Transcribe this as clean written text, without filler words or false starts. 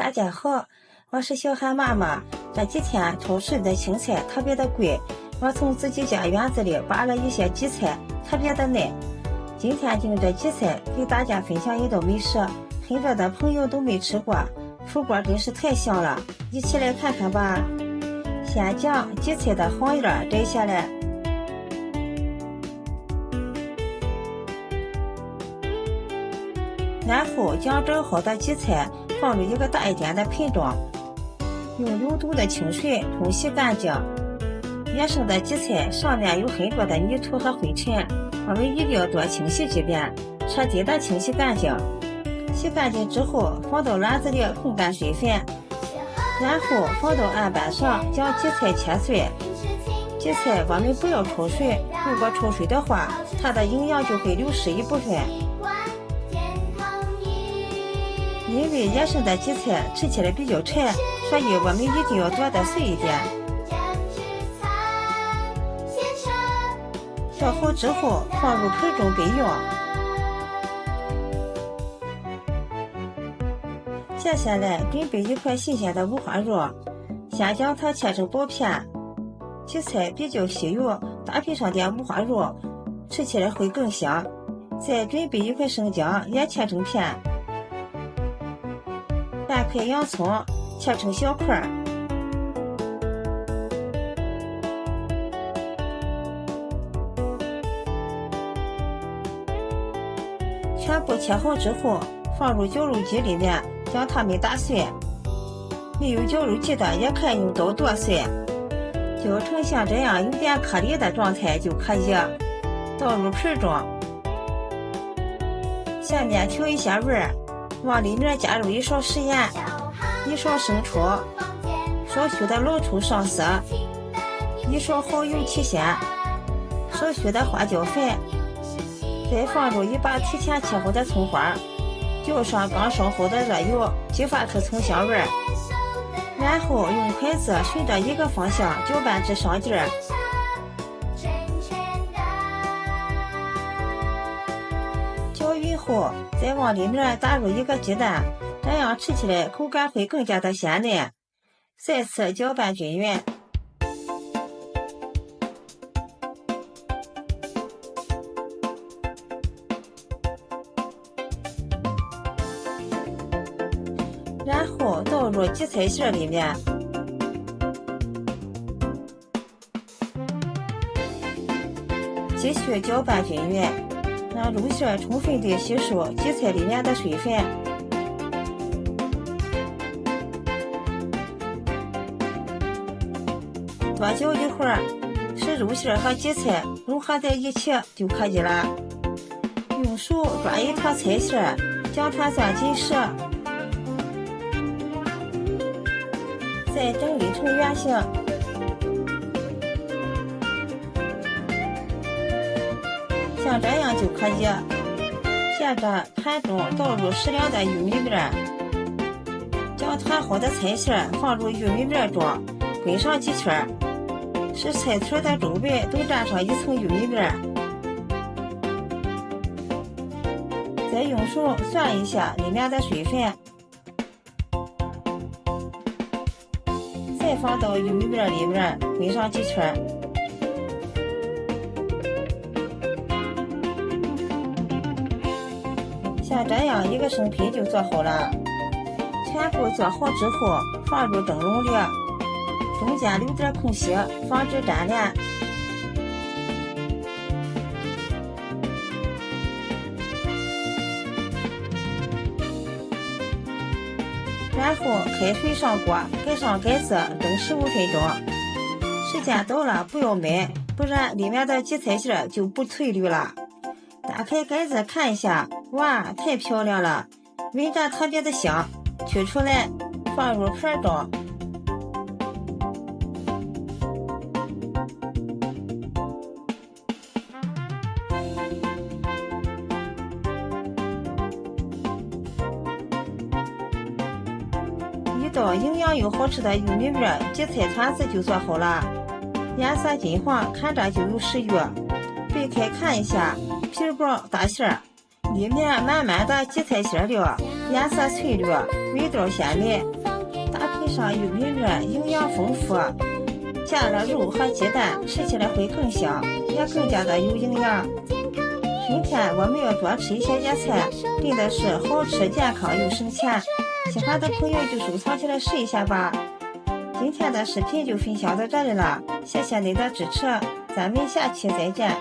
大家好，我是小韩妈妈。这几天超市里的青菜特别的贵，我从自己家院子里拔了一些荠菜，特别的嫩。今天就用这荠菜给大家分享一道美食，很多的朋友都没吃过，出锅真是太香了，一起来看看吧。先将荠菜的黄叶摘下来，然后将蒸好的荠菜放入一个大一点的盆中，用流动的清水冲洗干净。野生的荠菜上面有很多的泥土和灰尘，我们一定要多清洗几遍，彻底的清洗干净。洗干净之后放到篮子里控干水分，然后放到案板上，将荠菜切碎。荠菜我们不要焯水，如果焯水的话，它的营养就会流失一部分。因为野生的荠菜吃起来比较柴，所以我们一定要剁得碎一点。剁好之后放入盆中备用。接下来准备一块新鲜的五花肉，先将它切成薄片。荠菜比较吸油，搭配上点五花肉，吃起来会更香。再准备一块生姜，也切成片。半块洋葱切成小块，全部切好之后放入绞肉机里面，将它们打碎。没有绞肉机的也可以用刀剁碎，绞成像这样有点颗粒的状态就可以。倒入盆中，下面调一下味儿，往里面加入1勺食盐，1勺生抽，少许的老抽上色，1勺蚝油提鲜，少许的花椒粉，再放入1把提前切好的葱花，浇上刚烧好的热油，激发出葱香味儿，然后用筷子顺着一个方向搅拌至上劲儿。搅匀后，再往里面打入一个鸡蛋，这样吃起来口感会更加的鲜嫩。再次搅拌均匀。然后倒入荠菜馅里面，继续搅拌均匀，让肉馅充分地吸收荠菜里面的水分。多搅一会儿，使肉馅和荠菜融合在一起就可以了。用手抓一坨菜馅，将它攥紧实，再整理成圆形。像这样就可以。接着盘中倒入适量的玉米面，将团好的菜馅放入玉米面中，滚上几圈，使菜腿的周围都沾上一层玉米面。再用手涮一下里面的水分，再放到玉米面里面滚上几圈。像这样一个生胚就做好了。全部做好之后放入蒸笼里，中间留点空隙，防止粘连。然后开水上锅，盖上盖子蒸15分钟。时间到了不要焖，不然里面的荠菜馅就不翠绿了。打开盖子看一下，哇，太漂亮了，闻着特别的香。取出来放入盆中，一道营养又好吃的玉米面荠菜团子就做好了，颜色金黄，看着就有食欲。掰开看一下，皮薄大馅，里面满满的荠菜馅料。颜色翠绿，味道鲜美，搭配上玉米面，营养丰富。加了肉和鸡蛋，吃起来会更香，也更加的有营养。春天我们要多吃一些野菜，真的是好吃、健康又省钱。喜欢的朋友就收藏起来试一下吧。今天的视频就分享到这里了，谢谢你的支持，咱们下期再见。